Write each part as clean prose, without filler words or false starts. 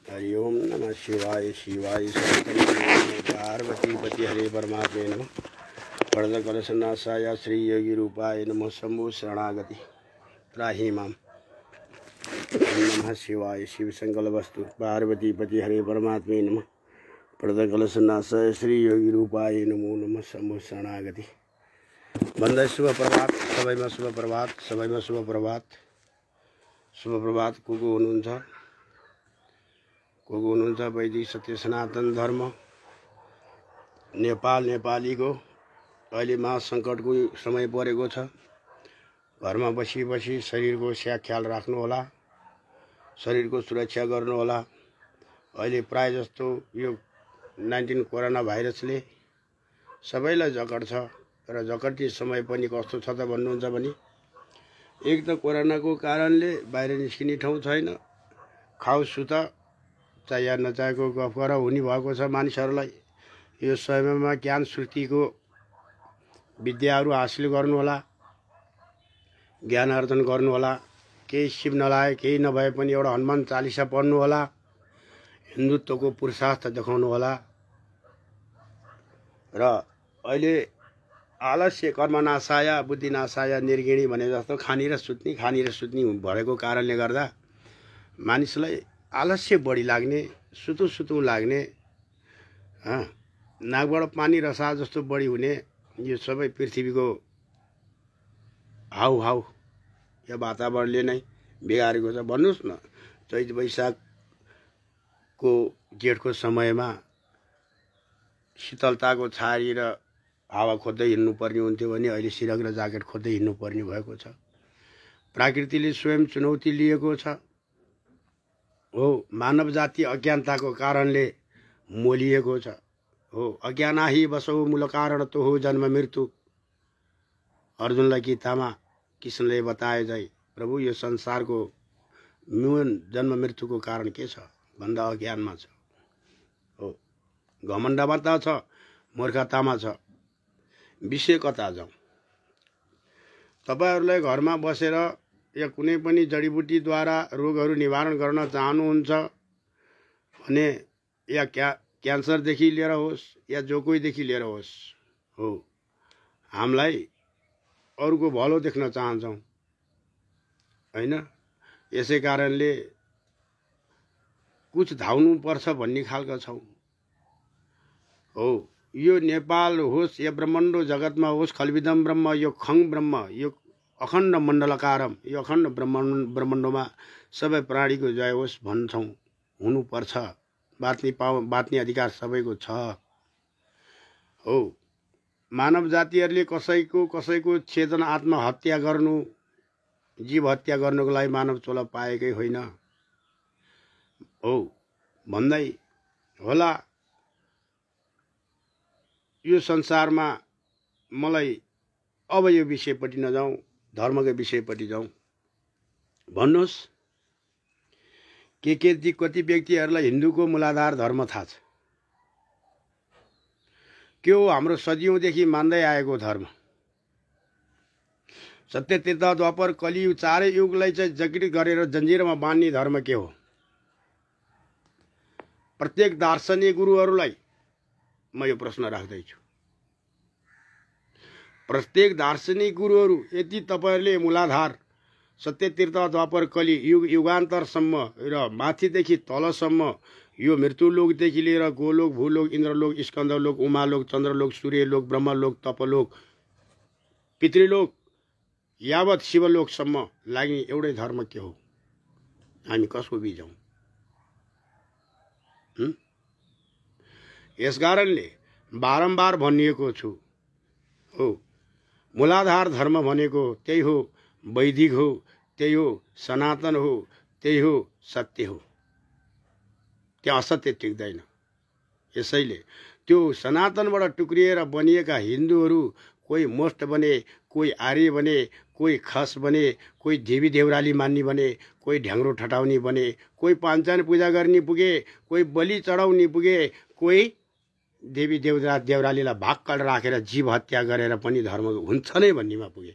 हरि ओम नमः शिवाय शिवाय पार्वती पति हरे परमात्मे नमः वरद कलशनाशाय श्री योगी रूपाय नमः शंभु शरणागति त्राहि माम। नमः शिवाय शिव संकल्प वस्तु पार्वती पति हरे परमात्मे नमः वरद कलशनाशाय श्री योगी रूपाय नमो नमः शंभु शरणागति। बंदा शुभ प्रभात सबैमा शुभ प्रभात सबैमा शुभ प्रभात शुभ प्रभात को हुनुहुन्छ को हुनुहुन्छ वैदिक सत्य सनातन धर्म नेपालीको अहिले महासङ्कटको समय परेको छ। घरमा बसी बसी शरीरको ख्याल राख्नुहोला, शरीरको सुरक्षा गर्नुहोला। अहिले प्राय जस्तो यो 19 कोरोना भाइरसले सबैलाई जकड्छ र जकड्ने समय पनि कस्तो छ त भन्नुहुन्छ भने एक त कोरोनाको कारणले बाहिर निस्किने ठाउँ छैन, खाऊ सुत चाहे नचाहेको गफ गर हुने भएको छ। मानिसहरूलाई यो समयमा ज्ञान श्रुतिको विद्याहरू हासिल गर्नुहोला, ज्ञान आर्जन गर्नुहोला। केही सिप नलाए केही नभए पनि एउटा हनुमान चालिसा पढ्नुहोला, हिन्दुत्वको पुरुषार्थ देखाउनुहोला। र अहिले आलस्य कर्मनाशाय बुद्धिनाशाय निर्गिणी भने जस्तो खानी र सुत्नी भएको कारणले गर्दा मानिसलाई आलस्य बढी लाग्ने, सुतु लाग्ने, नाकबाट पानी रसा जस्तो बढी हुने, यो सबै पृथ्वीको हाउ या वातावरणले नै बिगारेको छ। भन्नुहोस् न, चैत वैशाखको जेठको समयमा शीतलताको छारी र हावा खोज्दै हिँड्नुपर्ने हुन्थ्यो भने अहिले सिरक र ज्याकेट खोज्दै हिँड्नुपर्ने भएको छ। प्रकृतिले स्वयं चुनौती लिएको छ हो। मानव जाति अज्ञानताको कारणले मोलिएको छ हो। अज्ञाना ही बसौ मूल कारण तो हो जन्म मृत्यु। अर्जुनलाई गीतामा कृष्णले बताए झै प्रभु यो संसारको मूल जन्म मृत्युको कारण के छ भन्दा अज्ञानमा छ हो। घमण्डमा त छ, मूर्खतामा छ। विषय कता जाउँ? तपाईहरुलाई घरमा बसेर या कुनै पनि जडीबुटीद्वारा रोगहरू निवारण गर्न चाहनुहुन्छ भने या क्यान्सरदेखि लिएर होस् या जो कोहीदेखि लिएर होस् हो, हामीलाई अरूको भलो देख्न चाहन्छौँ हैन। यसै कारणले कुछ धाउनु पर्छ भन्ने खालका छौँ हो। यो नेपाल होस् या ब्रह्माण्ड जगतमा होस्, खलविदम ब्रह्म यो खङ ब्रह्म यो अखण्ड मण्डलकारम यो अखण्ड ब्रह्माण्डमा सबै प्राणीको जय होस् भन्छौँ। हुनुपर्छ, बाँच्ने अधिकार सबैको छ हो। मानव जातिहरूले कसैको चेतना आत्महत्या गर्नु, जीव हत्या गर्नुको लागि मानव चोला पाएकै होइन हो भन्दै होला। यो संसारमा मलाई अब यो विषयपट्टि नजाउँ, धर्मको विषयपट्टि जाउँ। भन्नुहोस् कति व्यक्तिहरूलाई हिन्दूको मूलाधार धर्म थाहा छ? के हो हाम्रो सदियौंदेखि मान्दै आएको धर्म? सत्य त्रेता द्वापर कलियुग चारै युगलाई चाहिँ जकिट गरेर जन्जिरमा बाँध्ने धर्म के हो? प्रत्येक दार्शनिक गुरुहरूलाई म यो प्रश्न राख्दैछु। प्रत्येक दार्शनिक गुरुहरू यदि तपाईहरुले मूलाधार सत्य तीर्थ द्वापर कलि युगान्तरसम्म र माथिदेखि तलसम्म यो मृत्युलोकदेखि लिएर गोलोक भूलोक इन्द्रलोक स्कन्दलोक उमालोक चन्द्रलोक सूर्यलोक ब्रह्मलोक तपलोक पितृलोक यावत शिवलोकसम्म लाग्ने एउटै धर्म के हो? हामी कसको बिजौँ? यसकारणले बारम्बार भनिएको छु हो, मूलाधार धर्म भनेको त्यही हो, वैदिक हो, त्यही हो, सनातन हो, त्यही हो, सत्य हो। त्यहाँ असत्य टिक्दैन। यसैले त्यो सनातनबाट टुक्रिएर बनिएका हिन्दूहरू कोही मोस्ट बने, कोही आर्य बने, कोही खस बने, कोही देवी देवराली मान्ने बने, कोही ढ्याङ्ग्रो ठटाउने बने, कोही पाञ्चान पूजा गर्ने पुगे, कोही बलि चढाउने पुगे, कोही देवी देवरालीलाई भाक्कल राखेर जीव हत्या गरेर पनि धर्म हुन्छ नै भन्नेमा पुगे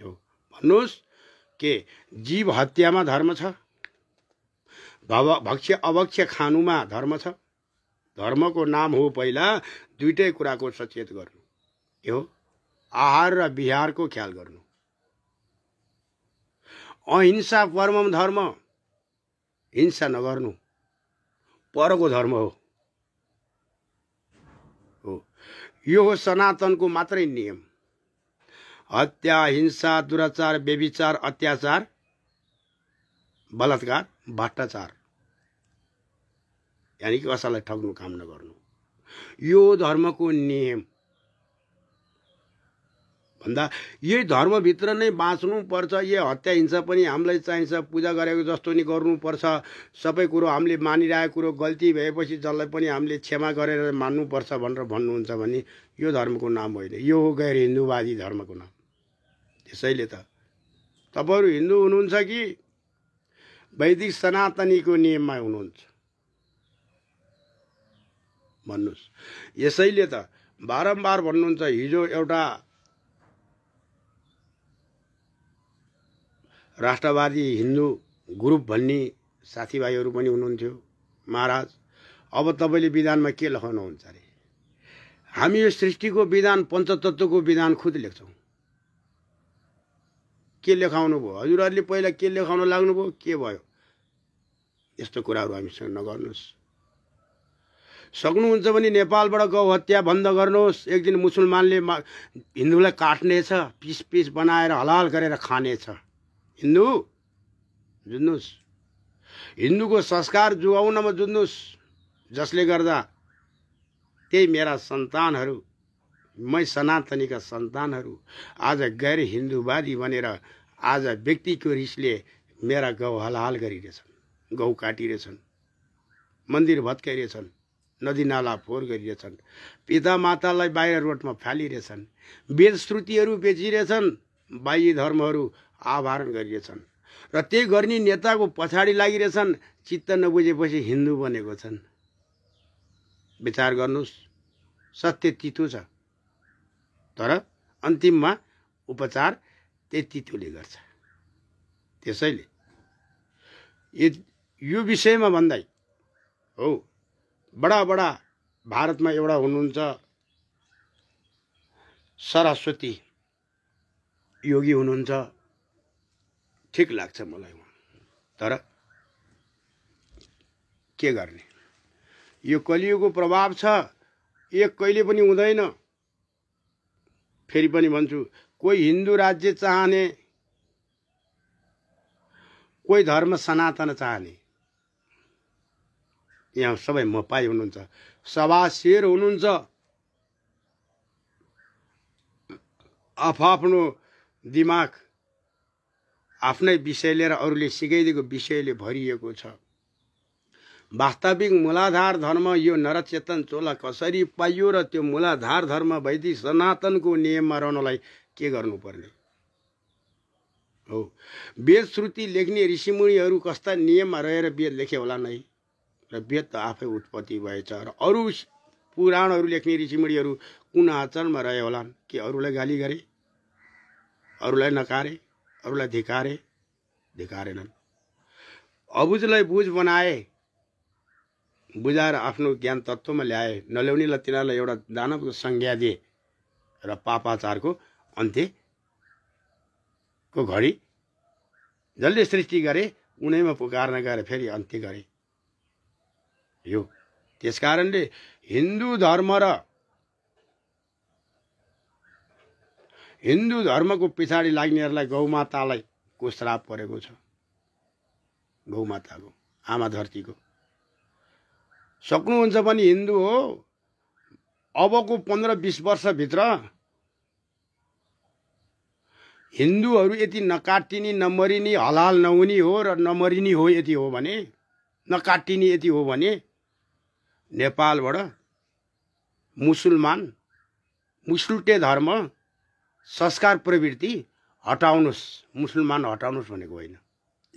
हो। भन्नुहोस् के जीव हत्यामा धर्म छ? भक्ष्य अभक्ष्य खानुमा धर्म छ। धर्मको नाम हो पहिला दुईटै कुराको सचेत गर्नु, के हो आहार र विहारको ख्याल गर्नु। अहिंसा परमम धर्म, हिंसा नगर्नु परको धर्म हो। यो हो सनातनको मात्रै नियम। हत्या, हिंसा, दुराचार, व्यभिचार, अत्याचार, बलात्कार, भ्रष्टाचार यानी कि कसैलाई ठग्नु काम नगर्नु, यो धर्मको नियम। भन्दा यही धर्मभित्र नै बाँच्नु पर्छ। यो हत्या हिंसा पनि हामीलाई चाहिन्छ, पूजा गरेको जस्तो नि गर्नुपर्छ। सबै कुरो हामीले मानिरहेको कुरो गल्ती भएपछि जसलाई पनि हामीले क्षमा गरेर मान्नुपर्छ भनेर भन्नुहुन्छ भने यो धर्मको नाम होइन, यो हो गैर हिन्दूवादी धर्मको नाम। त्यसैले त तपाईहरु हिन्दू हुनुहुन्छ कि वैदिक सनातनीको नियममा हुनुहुन्छ भन्नुस्। यसैले त बारम्बार भन्नुहुन्छ, हिजो एउटा राष्ट्रवादी हिन्दू ग्रुप भन्ने साथीभाइहरू पनि हुनुहुन्थ्यो। महाराज अब तपाईले विधानमा के लेखाउनुहुन्छ अरे? हामी यो सृष्टिको विधान पञ्चतत्वको विधान खुद लेख्छौं। के लेखाउनु भयो? हजुरहरूले पहिला के लेखाउन लाग्नुभयो? के भयो? यस्तो कुराहरू हामीसँग नगर्नुहोस्। सक्नुहुन्छ भने नेपालबाट गौ हत्या बन्द गर्नुहोस्। एक दिन मुसलमानले हिन्दूलाई काट्नेछ, पिस पिस बनाएर हलाल गरेर खानेछ। हिन्दू जुझ्नुहोस्, हिन्दूको संस्कार जुगाउनमा जुझ्नुहोस्, जसले गर्दा त्यही मेरा सन्तानहरू, मै सनातनीका सन्तानहरू आज गैर हिन्दूवादी बनेर आज व्यक्तिको रिसले मेरा गौ हलाल गरिरहेछन्, गौ काटिरहेछन्, मन्दिर भत्काइरहेछन्, नदी नाला फोहोर गरिरहेछन्, पिता मातालाई बाहिर रोडमा फालिरहेछन्, वेद श्रुतिहरू बेचिरहेछन्, बाह्य धर्महरू आवरण गरिरहेछन् र त्यही गर्ने नेताको पछाडि लागिरहेछन्। चित्त नबुझेपछि हिन्दू बनेको छन्। विचार गर्नुहोस्, सत्य तितो छ तर अन्तिममा उपचार त्यही तितोले गर्छ। त्यसैले यो विषयमा भन्दै हो, बडा भारतमा एउटा हुनुहुन्छ सरस्वती योगी हुनुहुन्छ, ठीक लाग्छ मलाई, तर के गर्ने? यो कलियुगको प्रभाव छ, एक कहिले पनि हुँदैन। फेरि पनि भन्छु, कोही हिन्दू राज्य चाहने, कोही धर्म सनातन चाहने, यहाँ सबै मपाई हुनुहुन्छ, सभाशेर हुनुहुन्छ। आफ्नो दिमाग आफ्नै विषय लिएर अरूले सिकाइदिएको विषयले भरिएको छ। वास्तविक मूलाधार धर्म यो नरचेतन चोला कसरी पाइयो र त्यो मूलाधार धर्म वैदिक सनातनको नियममा रहनलाई के गर्नुपर्ने हो? वेद श्रुति लेख्ने ऋषिमुनिहरू कस्ता नियममा रहेर वेद लेखे होला नै? र वेद त आफै उत्पत्ति भएछ र अरू पुराणहरू लेख्ने ऋषिमुनिहरू कुन आचरणमा रहे होलान्? के अरूलाई गाली गरे, अरूलाई नकारे, अरूलाई धिकारेनन्। अबुझलाई बुझ बनाए, बुझाएर आफ्नो ज्ञान तत्त्वमा ल्याए। नल्याउनेलाई तिनीहरूलाई एउटा दानवको संज्ञा दिए र पापाचारको अन्त्यको घडी जसले सृष्टि गरे उनैमा पुकार्न गएर फेरि अन्त्य गरे। यो त्यसकारणले हिन्दू धर्म र हिन्दू धर्मको पछाडि लाग्नेहरूलाई गौमातालाई को श्राप परेको छ। गौमाताको, आमा धरतीको। सक्नुहुन्छ भने हिन्दू हो, अबको 15-20 वर्षभित्र हिन्दूहरू यति नकाटिने नमरिने हलाल नहुने हो र नमरिने हो यति हो भने, नकाटिने यति हो भने नेपालबाट मुसलमान मुसुल्टे धर्म संस्कार प्रवृत्ति हटाउनुस्, मुसलमान हटाउनुस् भनेको होइन।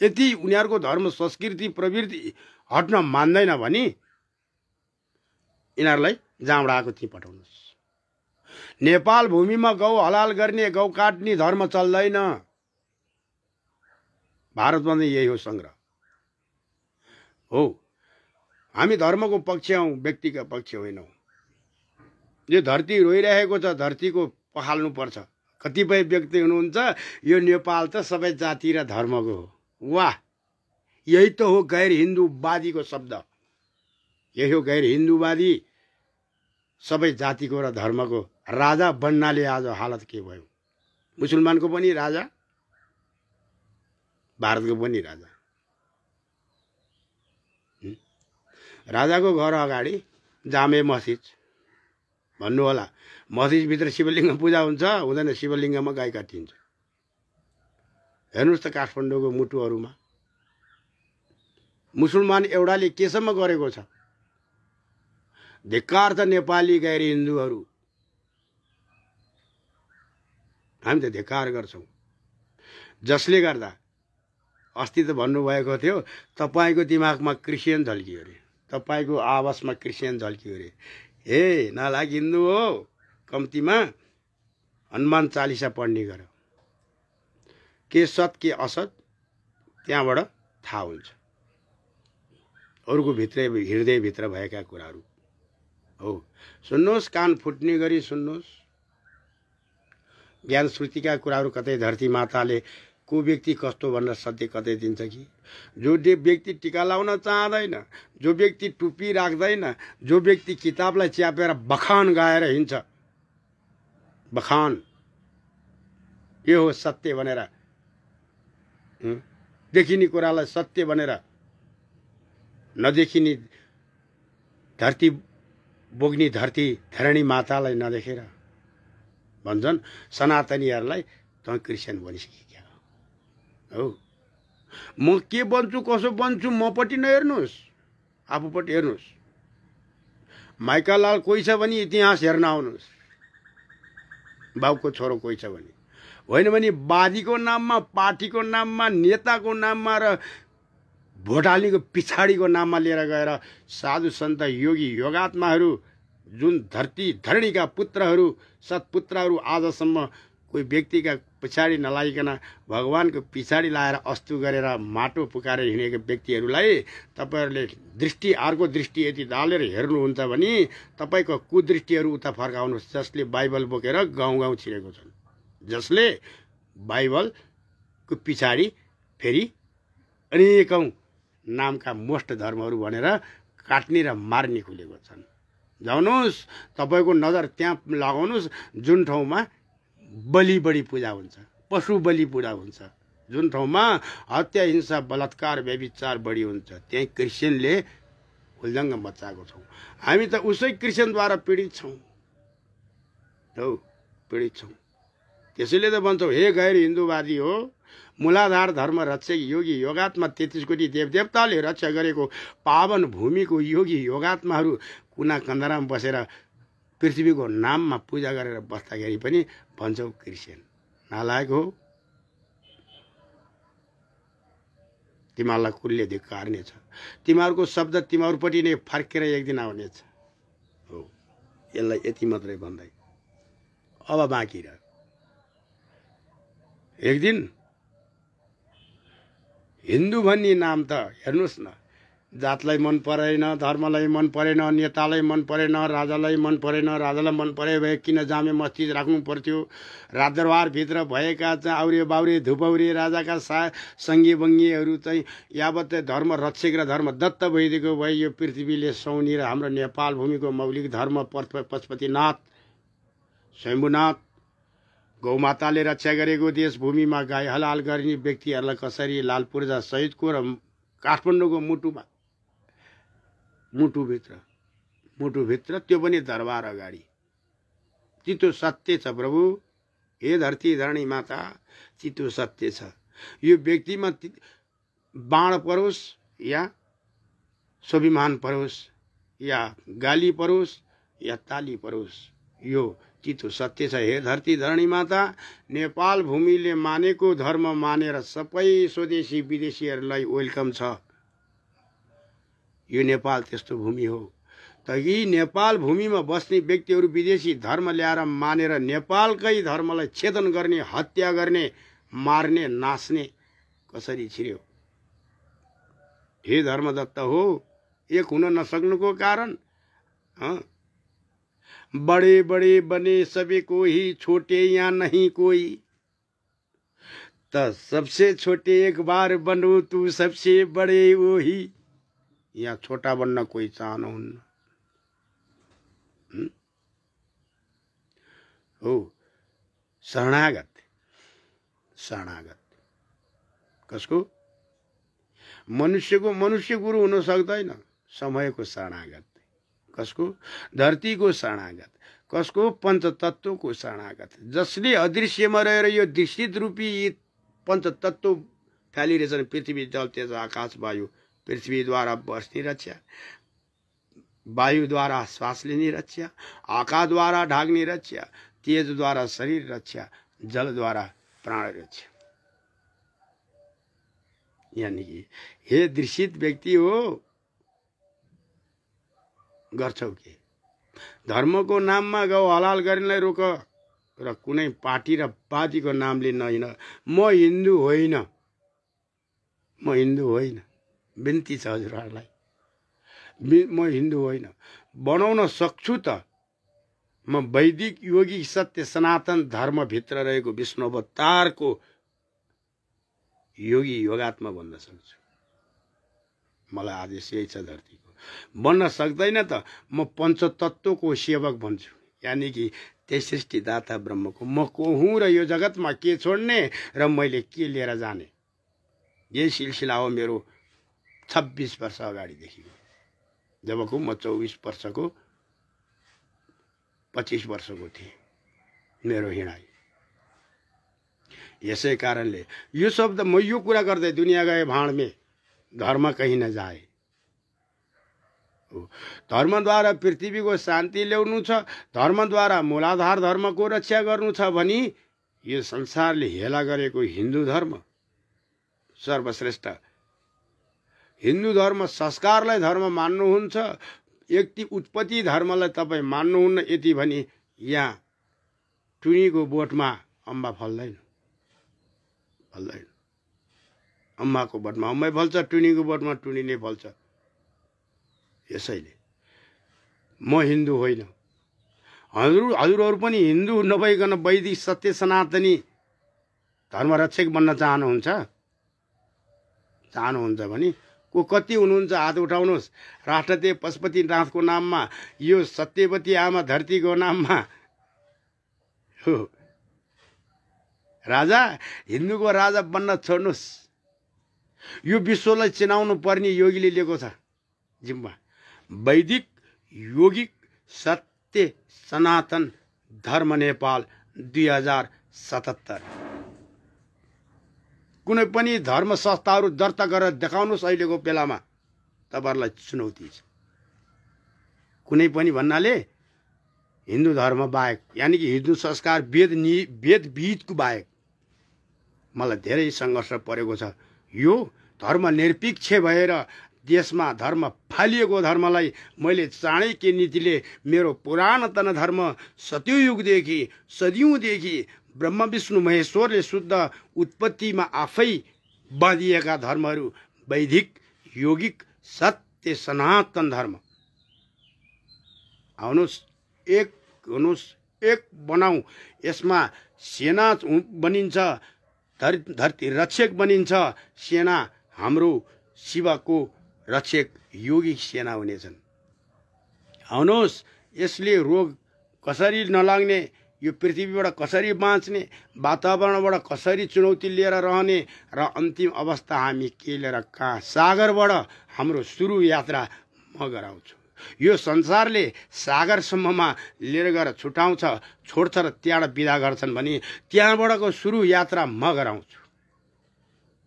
यदि उनीहरूको धर्म संस्कृति प्रवृत्ति हट्न मान्दैन भने यिनीहरूलाई जहाँबाट आएको त्यहीँ पठाउनुस्। नेपाल भूमिमा गौ हलाल गर्ने, गौ काट्ने धर्म चल्दैन। भारतमा यही हो सङ्ग्रह। हो। हामी धर्मको पक्ष हौँ, व्यक्तिका पक्ष होइनौँ। यो धरती रोइरहेको छ, धरतीको पखाल्नुपर्छ। कतिपय व्यक्ति हुनुहुन्छ यो नेपाल त सबै जाति र धर्मको हो। वाह, यही त हो गैर हिन्दूवादीको शब्द। यही हो गैर हिन्दूवादी, सबै जातिको र धर्मको राजा बन्नाले आज हालत के भयो। मुसलमानको पनि राजा, भारतको पनि राजा। राजाको घर अगाडि जामे मस्जिद भन्नु होला। मस्जिदभित्र शिवलिङ्ग पूजा हुन्छ हुँदैन? शिवलिङ्गमा गाई काटिन्छ। हेर्नुहोस् त काठमाडौँको मुटुहरूमा मुसलमान एउटाले केसम्म गरेको छ। धिक्कार त नेपाली गैर हिन्दूहरू, हामी त धिक्कार गर्छौँ। जसले गर्दा अस्ति त भन्नुभएको थियो तपाईँको दिमागमा क्रिस्चियन झल्कियो अरे, तपाईँको आवाजमा क्रिस्चियन झल्कियो अरे। हे नालायक हिन्दू हो, कम्तीमा हनुमान चालिसा पढ्ने गर। के सत के असत त्यहाँबाट थाहा हुन्छ। अरूको भित्र हृदयभित्र भएका कुराहरू हो। सुन्नुहोस्, कान फुट्ने गरी सुन्नुहोस्। ज्ञान श्रुतिका कुराहरू कतै धरती माताले को व्यक्ति कस्तो भनेर सत्य कतै दिन्छ कि? जो व्यक्ति टिका लाउन चाहँदैन, जो व्यक्ति टुप्पी राख्दैन, जो व्यक्ति किताबलाई च्यापेर बखान गाएर हिँड्छ, बखान यो हो सत्य भनेर, देखिने कुरालाई सत्य भनेर नदेखिने धरती बोक्ने धरती धरणी मातालाई नदेखेर भन्छन् सनातनीहरूलाई त क्रिस्चियन बनिसक्यो हो। म के बन्छु कसो बन्छु मपट्टि नहेर्नुहोस्, आफूपट्टि हेर्नुहोस्। माइकालाल कोही छ भने इतिहास हेर्न आउनुहोस्। बाबुको छोरो कोही छ भने, होइन भने वादीको नाममा, पार्टीको नाममा, नेताको नाममा र भोट हाल्नेको पछाडिको नाममा लिएर गएर साधु सन्त योगी योगात्माहरू, जुन धरती धरणीका पुत्रहरू सत्पुत्रहरू आजसम्म कोही व्यक्तिका पछाडि नलागिकन भगवानको पछाडि लाएर अस्तु गरेर माटो पुकारेर हिँडेका व्यक्तिहरूलाई तपाईँहरूले दृष्टि, अर्को दृष्टि यदि डालेर हेर्नुहुन्छ भने तपाईँको कुदृष्टिहरू उता फर्काउनुहोस्। जसले बाइबल बोकेर गाउँ गाउँ छिरेको छन्, जसले बाइबलको पछाडि फेरि अनेकौँ नामका मोस्ट धर्महरू भनेर काट्ने र मार्ने खुलेको छन्। जाउनुहोस्, तपाईँको नजर त्यहाँ लगाउनुहोस् जुन ठाउँमा बलि बढी पूजा हुन्छ, पशु बलि पूजा हुन्छ, जुन ठाउँमा हत्या हिंसा बलात्कार व्यभिचार बढी हुन्छ, त्यही क्रिस्चियनले हुल्दङ्ग मचाएको छौँ। हामी त उसै क्रिस्चियनद्वारा पीडित छौँ हो, पीडित छौँ। त्यसैले त भन्छौँ हे गैर हिन्दूवादी हो, मूलाधार धर्म रक्षक योगी योगात्मा 33 कोटी देवदेवताले रक्षा गरेको पावन भूमिको योगी योगात्माहरू कुना कन्दरामा बसेर पृथ्वीको नाममा पूजा गरेर बस्दाखेरि पनि भन्छौ क्रिस्चियन। नालायक हो, तिमीहरूलाई कुलले धिक्कार्ने छ। तिमीहरूको शब्द तिमीहरूपट्टि नै फर्केर एक दिन आउनेछ हो। यसलाई यति मात्रै भन्दै अब बाँकी रह्यो। एक दिन हिन्दू भन्ने नाम त हेर्नुहोस् न, जातलाई मन परेन, धर्मलाई मन परेन, नेतालाई मन परेन, राजालाई मन परेन। राजालाई मन परे भए किन जामे मस्जिद राख्नु पर्थ्यो? राजदरबारभित्र भएका चाहिँ आउरे बाउरे धुपौरे राजाका सङ्गी बङ्गीहरू चाहिँ यावत धर्म रक्षक र धर्म दत्त भइदिएको भए यो पृथ्वीले सौनी र हाम्रो नेपाल भूमिको मौलिक धर्म पशुपतिनाथ स्वयम्भूनाथ गौमाताले रक्षा गरेको देश भूमिमा गाई हलाल गर्ने व्यक्तिहरूलाई कसरी लाल पूर्जा सहितको र काठमाडौँको मुटुभित्र त्यो पनि दरबार अगाडि चितो सत्य छ प्रभु। हे धरती धरणी माता, चितो सत्य छ। यो व्यक्तिमा बाण परोस् या स्वाभिमान परोस् या गाली परोस् या ताली परोस्, यो चितो सत्य छ। हे धरती धरणी माता, नेपाल भूमिले मानेको धर्म मानेर सबै स्वदेशी विदेशीहरूलाई वेलकम छ। यो नेपाल त्यस्तो भूमि हो। त यी नेपाल भूमिमा बस्ने व्यक्तिहरू विदेशी धर्म ल्याएर मानेर नेपालकै धर्मलाई छेदन गर्ने, हत्या गर्ने, मार्ने, नाच्ने कसरी छिर्यो? हे धर्मदत्त हो, एक हुन नसक्नुको कारण? बड़े बड़े बने सभी को ही, छोटे यहाँ नहीं कोई। तो सबसे छोटे एक बार बनो, तू सबसे बड़े वो ही। यहाँ छोटा बनना कोई चाहनुहुन्न हो। शरणागत, शरणागत कसको? मनुष्यको मनुष्य गुरु हुन सक्दैन, समयको शरणागत। कसको? धरतीको शरणागत। कसको? पञ्चतत्वको शरणागत। जसले अदृश्यमा रहेर यो दृश्यित रूपी पञ्चतत्व फैलिरहेछन्, पृथ्वी जल तेज आकाश वायु। पृथ्वीद्वारा बस्ने रक्षा, वायुद्वारा श्वास लिने रक्षा, आकाशद्वारा ढाक्ने रक्षा, तेजद्वारा शरीर रक्षा, जलद्वारा प्राण रक्षा। यानी कि हे दृश्यित व्यक्ति हो, गर्छौ के? धर्मको नाममा गाउँ हलाल गर्नलाई रोक र कुनै पार्टी र पार्टीको नामले नहिन। म हिन्दू होइन, म हिन्दू होइन। बिन्ती छ हजुरहरूलाई, म हिन्दू होइन। बनाउन सक्छु त म वैदिक योगिक सत्य सनातन धर्मभित्र रहेको विष्णु अवतारको योगी योगात्मा बन्न सक्छु। मलाई आदेश यही छ धरतीको। बन्न सक्दैन त म पञ्चतत्वको सेवक बन्छु। यानी कि त्यही सृष्टिदाता ब्रह्मको म को हुँ र यो जगतमा के छोड्ने र मैले के लिएर जाने। यही सिलसिला हो मेरो 26 वर्ष अगाडिदेखिको। जबको म 24 वर्षको 25 वर्षको थिएँ मेरो हिँडाइ। यसै कारणले यो शब्द म यो कुरा गर्दै दुनिया गए भाँड में, धर्म कहीं न जाए। धर्मद्वारा पृथ्वीको शान्ति ल्याउनु छ, धर्मद्वारा मूलाधार धर्मको रक्षा गर्नु छ भनी यो संसारले हेला गरेको हिन्दू धर्म सर्वश्रेष्ठ। हिन्दू धर्म संस्कारलाई धर्म मान्नुहुन्छ, व्यक्ति उत्पत्ति धर्मलाई तपाईँ मान्नुहुन्न। यति भनी यहाँ टुनीको बोटमा अम्बा फल्दैन, फल्दैन। अम्माको बोटमा अम्मै फल्छ, टुनीको बोटमा टुनी नै फल्छ। यसैले म हिन्दू होइन। हजुरहरू पनि हिन्दू नभइकन वैदिक सत्य सनातनी धर्मरक्षक बन्न चाहनुहुन्छ? चाहनुहुन्छ भने को कति हुनुहुन्छ हात उठाउनुहोस्। राष्ट्रदेव पशुपतिनाथको नाममा, यो सत्यवती आमा धरतीको नाममा हो राजा, हिन्दूको राजा बन्न छोड्नुहोस्। यो विश्वलाई चिनाउनु पर्ने योगीले लिएको छ जिम्मा। वैदिक योगिक सत्य सनातन धर्म नेपाल 2077। कुनै पनि धर्म संस्थाहरू दर्ता गरेर देखाउनुहोस्। अहिलेको बेलामा तपाईहरुलाई चुनौती छ। कुनै पनि भन्नाले हिन्दू धर्म बाहेक, यानी कि हिन्दू संस्कार वेद विधको बाहेक मलाई धेरै सङ्घर्ष परेको छ। यो धर्म निरपेक्ष भएर देशमा धर्म फालिएको धर्मलाई मैले चाँडै के नीतिले मेरो पुरातन धर्म सत्ययुगदेखि सदियौंदेखि ब्रह्म विष्णु महेश्वरले शुद्ध उत्पत्तिमा आफै बाँधिएका धर्महरू वैदिक योगिक सत्य सनातन धर्म। आउनुहोस् एक हुनुहोस्, एक बनाऊ। यसमा सेना बनिन्छ, धरती रक्षक बनिन्छ। सेना हाम्रो शिवको रक्षक योगिक सेना हुनेछन्। आउनुहोस् यसले रोग कसरी नलाग्ने, यो पृथ्वीबाट कसरी बाँच्ने, वातावरणबाट कसरी चुनौती लिएर रहने र अन्तिम अवस्था हामी के लिएर कहाँ सागरबाट हाम्रो सुरु यात्रा म गराउँछु। यो संसारले सागरसम्ममा लिएर गएर छुटाउँछ, छोड्छ र त्यहाँबाट बिदा गर्छन् भने त्यहाँबाटको सुरु यात्रा म गराउँछु।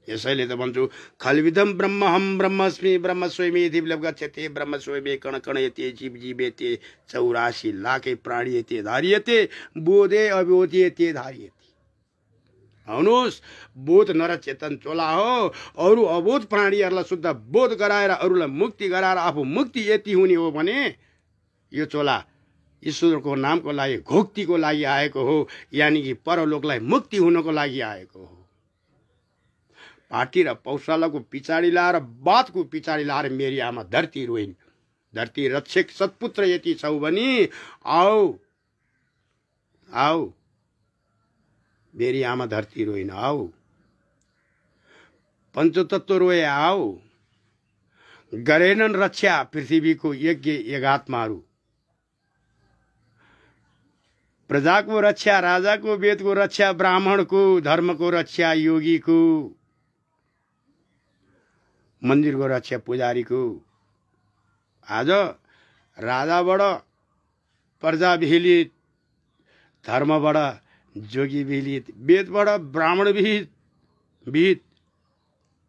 यसैले त भन्छु खल्विदम ब्रह्महम ब्रह्मस्मि ब्रह्म स्वयमेति गच्छते ब्रह्म स्वयमे कण कणयते जीव जीवेते 84 लाखे प्राणीयते धारियते बोधे अबोधयते धारियते। आउनुहोस् बोध नरचेतन चोला हो। अरू अबोध प्राणीहरूलाई शुद्ध बोध गराएर अरूलाई मुक्ति गराएर आफू मुक्ति यति हुने हो भने यो चोला ईश्वरको नामको लागि घोक्तिको लागि आएको हो, यानी कि परलोकलाई मुक्ति हुनको लागि आएको हो। पार्टी र पौशालाको पछाडि लाएर बातको पछाडि लाएर मेरी आमा धरती रोइन्। धरती रक्षक सत्पुत्र यति छौ भने आऊ आऊ, मेरी आमा धरती रोइन् आऊ, पञ्चतत्व रोए आऊ, गरेनन् रक्षा पृथ्वीको यज्ञ यज्ञात्माहरू। प्रजाको रक्षा, राजाको वेदको रक्षा, ब्राह्मणको धर्मको रक्षा, योगीको मन्दिरको रक्षा, पुजारीको। आज राजाबाट प्रजा विहिलित, धर्मबाट जोगी विहिलित, वेदबाट ब्राह्मण विहित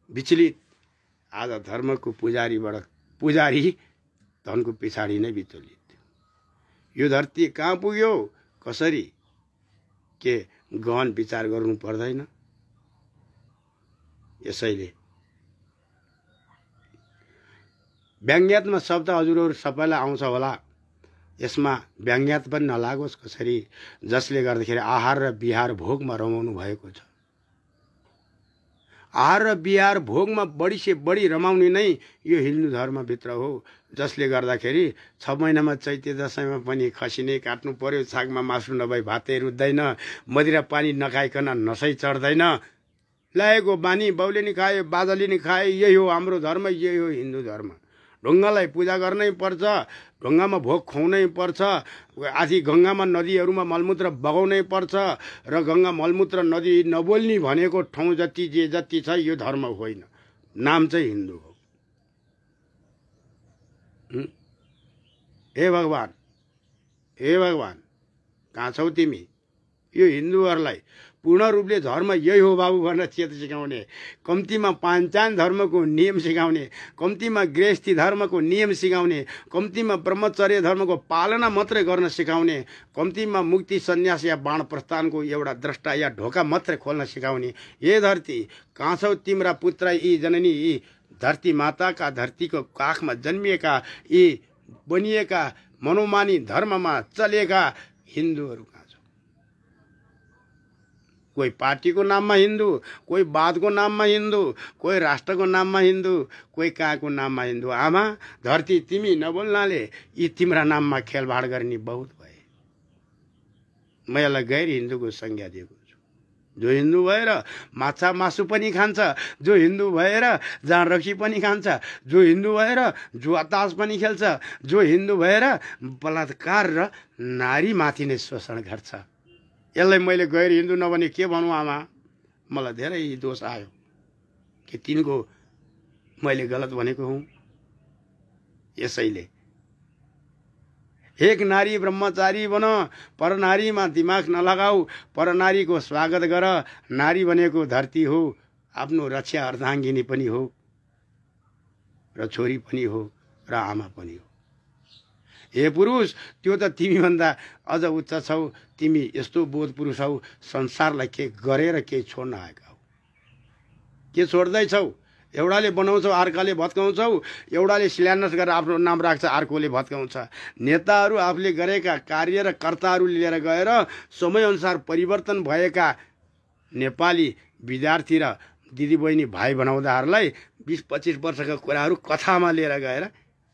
विचलित। आज धर्मको पुजारी धनको पछाडि नै विचलित। यो धरती कहाँ पुग्यो, कसरी के गहन विचार गर्नु पर्दैन। यसैले व्यङ्ग्यात्मक शब्द हजुरहरू सबैलाई आउँछ होला, यसमा व्यङ्ग्यात पनि नलागोस् कसरी, जसले गर्दाखेरि आहार र विहार भोगमा रमाउनु भएको छ। आहार र विहार भोगमा बढी से बढी रमाउने नै यो हिन्दू धर्मभित्र हो। जसले गर्दाखेरि 6 महिनामा चैते दशैँमा पनि खसी नै काट्नु पर्यो, छाकमा मासु नभई भातै रुच्दैन, मदिरा पानी नखाइकन नसै चढ्दैन। ल्याएको बानी बाउले नि खाए, बाजाले नि खाए, यही हो हाम्रो धर्म, यही हो हिन्दू धर्म। ढुङ्गालाई पूजा गर्नै पर्छ, ढुङ्गामा भोग खुवाउनै पर्छ, आदि गङ्गामा नदीहरूमा मलमूत्र बगाउनै पर्छ, र गङ्गा मलमूत्र नदी नबोल्ने भनेको ठाउँ जति जे जति छ यो धर्म होइन, नाम चाहिँ हिन्दू हो। हे भगवान, हे भगवान, कहाँ छौ तिमी? यो हिन्दूहरूलाई पूर्ण रूपले धर्म यही हो बाबु भनेर चेत सिकाउने, कम्तीमा पाञ्चान धर्मको नियम सिकाउने, कम्तीमा गृहस्थी धर्मको नियम सिकाउने, कम्तीमा ब्रह्मचर्य धर्मको पालना मात्रै गर्न सिकाउने, कम्तीमा मुक्ति सन्यास या बाण प्रस्थानको एउटा द्रष्टा या ढोका मात्रै खोल्न सिकाउने। हे धरती, कहाँ छौ तिम्रा पुत्र यी जननी, यी धरती माताका धरतीको काखमा जन्मिएका, यी बनिएका मनोमानी धर्ममा चलेका हिन्दूहरू? कोही पार्टीको नाममा हिन्दू, कोही वादको नाममा हिन्दू, कोही राष्ट्रको नाममा हिन्दू, कोही कहाँको नाममा हिन्दू। आमा धरती, तिमी नबोल्नाले यी तिम्रा नाममा खेलभाड गर्ने बहुत भए। म यसलाई गैर हिन्दूको संज्ञा दिएको छु। जो हिन्दू भएर माछा मासु पनि खान्छ, जो हिन्दू भएर जाँड रक्सी पनि खान्छ, जो हिन्दू भएर जुवा तास पनि खेल्छ, जो हिन्दू भएर बलात्कार र नारीमाथि नै शोषण गर्छ, यसलाई मैले गैर हिन्दू नभने के भनौँ आमा? मलाई धेरै दोष आयो कि तिनको मैले गलत भनेको हुँ। यसैले एक नारी ब्रह्मचारी बन, पर नारीमा दिमाग नलगाऊ, पर नारीको स्वागत गर। नारी भनेको धरती हो, आफ्नो रक्षा अर्धाङ्गिनी पनि हो, र छोरी पनि हो, र आमा पनि हो। हे पुरुष, त्यो त तिमी भन्दा अझ उच्च छौ, तिमी यस्तो बोध पुरुष हौ, संसारलाई के गरेर के छोड्न आएका हौ। के छोड्दैछौ? एउटाले बनाउँछौ, अर्काले भत्काउँछौ, एउटाले शिलान्यास गरेर आफ्नो नाम राख्छ, अर्कोले भत्काउँछ। नेताहरू आफूले गरेका कार्य र कर्ताहरू लिएर गएर समयअनुसार परिवर्तन भएका नेपाली विद्यार्थी र दिदीबहिनी भाइ बनाउँदाहरूलाई 20-25 वर्षका कुराहरू कथामा लिएर गएर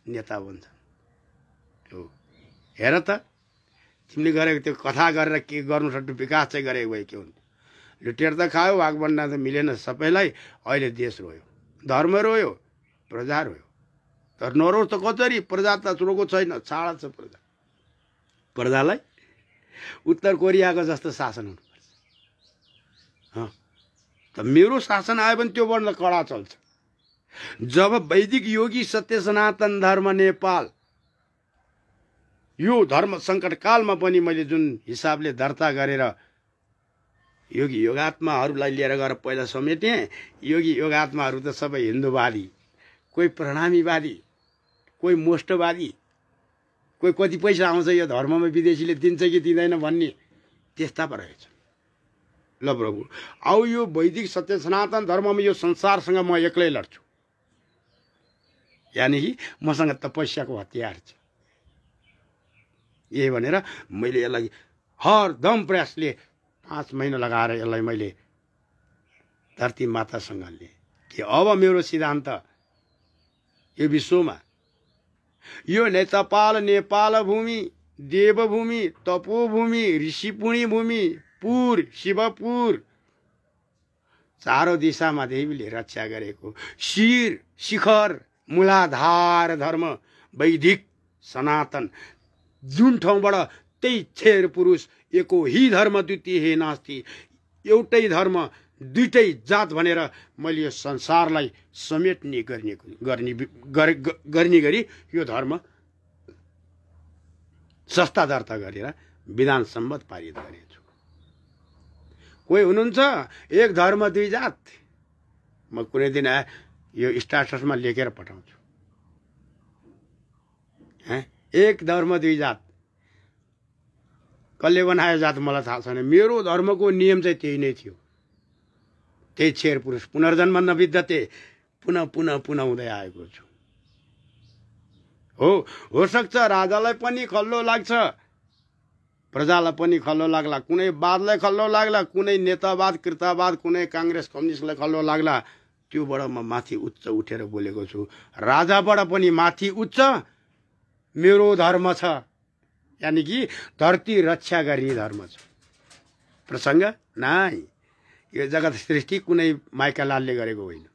नेता बन्छ। हेर त, तिमीले गरेको त्यो कथा गरेर के गर्नु सक्नु, विकास चाहिँ गरेको भए के हुन्थ्यो? लुटेर त खायो, भागभन्डा त मिलेन सबैलाई। अहिले देश रोयो, धर्म रोयो, प्रजा रोयो। तर नरोस् त कसरी? प्रजा त रोको छैन, छाडा छ प्रजा। प्रजालाई उत्तर कोरियाको जस्तो शासन हुनुपर्छ। त मेरो शासन आयो भने त्यो भन्दा कडा चल्छ। जब वैदिक योगी सत्य सनातन धर्म नेपाल यो धर्म सङ्कट कालमा पनि मैले जुन हिसाबले दर्ता गरेर योगी योगात्माहरूलाई लिएर गएर पहिला समेटेँ। योगी योगात्माहरू त सबै हिन्दूवादी, कोही प्रणामीवादी, कोही मोष्टवादी, कोही कति पैसा आउँछ यो धर्ममा विदेशीले दिन्छ कि दिँदैन भन्ने त्यस्ता पो रहेछ। ल प्रभु, आऊ यो वैदिक सत्य सनातन धर्ममा यो संसारसँग म एक्लै लड्छु। यानि कि मसँग तपस्याको हतियार छ। यही भनेर मैले यसलाई हरदम प्रयासले 5 महिना लगाएर यसलाई मैले धरती मातासँग लिएँ। थिएँ। अब मेरो सिद्धान्त यो विश्वमा यो नेपाल नेपाल भूमि, देवभूमि, तपोभूमि, ऋषिपुणी भूमि, पुर शिवपुर, चारौं दिशामा देवीले रक्षा गरेको शिर शिखर मूलाधार धर्म वैदिक सनातन, जुन ठाउँबाट त्यही छेर पुरुष एको ही धर्म द्वितीय हे नास्ति, एउटै धर्म दुईटै जात भनेर मैले यो संसारलाई समेट्ने गर्ने गरी यो धर्म संस्था दर्ता गरेर विधान सम्मत पारित गरेछु। कोही हुनुहुन्छ एक धर्म दुई जात, म कुनै दिन यो स्टाटसमा लेखेर पठाउँछु। एक धर्म दुई जात कसले बनायो जात मलाई थाहा छैन। मेरो धर्मको नियम चाहिँ त्यही नै थियो। त्यही छेर पुरुष पुनर्जन्म नबिद्धते, पुनः पुनः पुनः हुँदै आएको छु। हो सक्छ राजालाई पनि खल्लो लाग्छ, प्रजालाई पनि खल्लो लाग्ला, कुनै वादलाई खल्लो लाग्ला, कुनै नेतावाद कृतावाद, कुनै काङ्ग्रेस कम्युनिस्टलाई खल्लो लाग्ला, त्योबाट म माथि उच्च उठेर बोलेको छु। राजाबाट पनि माथि उच्च मेरो धर्म छ, यानी कि धरती रक्षा गर्ने धर्म छ। प्रसङ्ग नाइ, यो जगत सृष्टि कुनै माइकालालले गरेको होइन।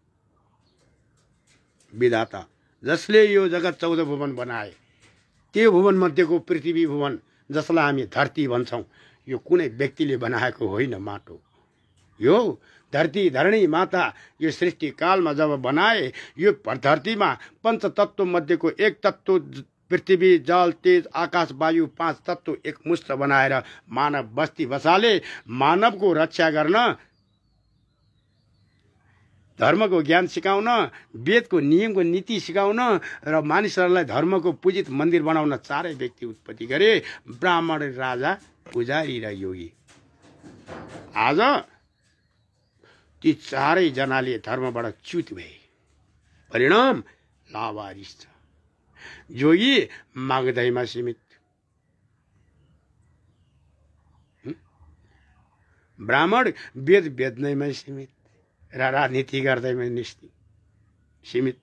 विधाता जसले यो जगत 14 भुवन बनाए, त्यो भुवन मध्येको पृथ्वी भुवन जसलाई हामी धरती भन्छौँ, यो कुनै व्यक्तिले बनाएको होइन माटो। यो धरती धरणी माता यो सृष्टि कालमा जब बनाए, यो धरतीमा पञ्चतत्व मध्येको एक तत्व पृथ्वी जल तेज आकाश वायु 5 तत्व एक मुष्ट बनाएर मानव बस्ती बसाले। मानवको रक्षा गर्न, धर्मको ज्ञान सिकाउन, वेदको नियमको नीति सिकाउन र मानिसहरूलाई धर्मको पूजित मन्दिर बनाउन चारै व्यक्ति उत्पत्ति गरे, ब्राह्मण, राजा, पुजारी र योगी। आज ती चारै जनाले धर्मबाट च्युत भए, परिणाम लावारिस छ। योगी माग्दैमा सीमित, ब्राह्मण वेद बेच्दैमा सीमित र राजनीति गर्दैमा सीमित,